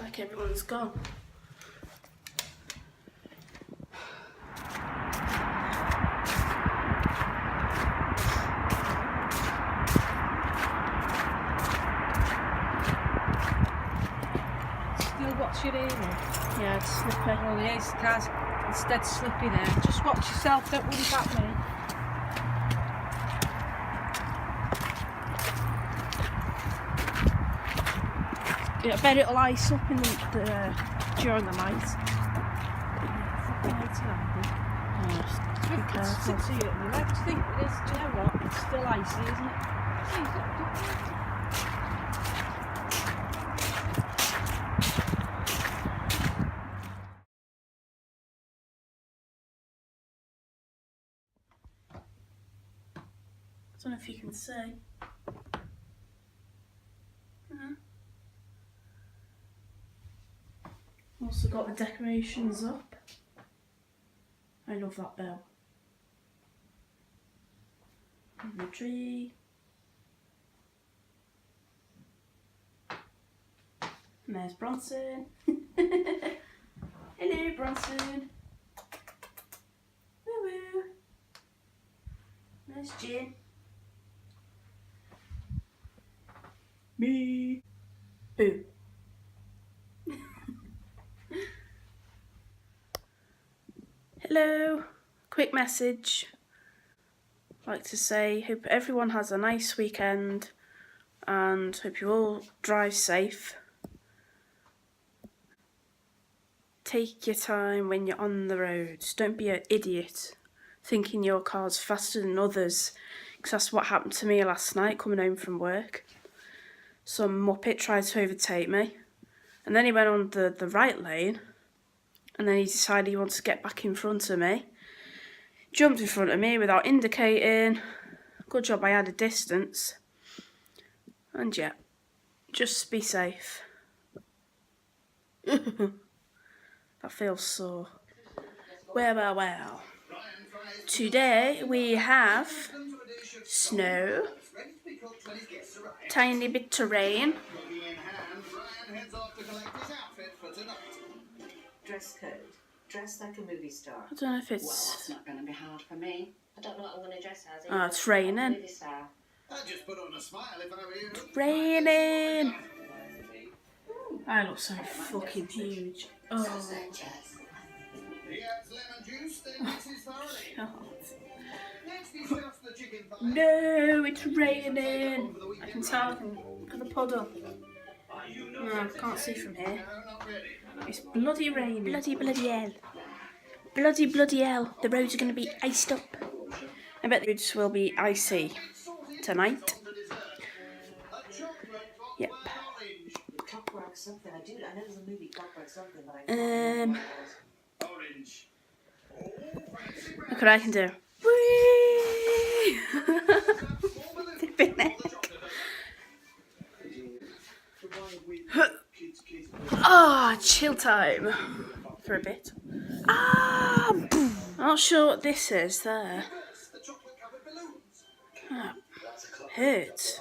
like everyone's gone. Still watch your ear now. Yeah, it's slippery. Well, the AC car's instead slippy there. Just watch yourself, don't worry about me. Yeah, I bet it'll ice up in the during the night. Be careful. It's 6 here at the left. I think it is. Do you know what? It's still icy, isn't it? I don't know if you can see. Also got the decorations up. I love that bell. And the tree. And there's Bronson. Hello, Bronson. Woo woo. There's Jin. Me. Boo. Hello, quick message. I'd like to say, hope everyone has a nice weekend and hope you all drive safe. Take your time when you're on the roads. Don't be an idiot thinking your car's faster than others, because that's what happened to me last night coming home from work. Some muppet tried to overtake me and then he went on the right lane. And then he decided he wanted to get back in front of me. Jumped in front of me without indicating. Good job I had a distance. And yeah, just be safe. That feels sore. Well. Today we have snow, tiny bit of rain. Dress code. Dress like a movie star. I don't know if it's... Well, that's not going to be hard for me. I don't know what I'm going to dress as. Oh, it's raining. Movie star. I'd just put on a smile if I were you. It's raining. I look so fucking huge. Oh. He adds lemon juice, then mixes thoroughly. God. Next he stuffs the chicken thigh. No, it's raining. I can tell from the puddle. No, I can't see from here. No, not really. It's bloody raining. Bloody hell. Bloody hell. The roads are going to be iced up. I bet the roads will be icy tonight. Yep. Clockwork something. I know there's a movie Clockwork something, but I Orange. Look what I can do. Whee! Tipping neck. Ah, chill time for a bit. I'm not sure what this is there. The chocolate covered balloons. Oh, hurts.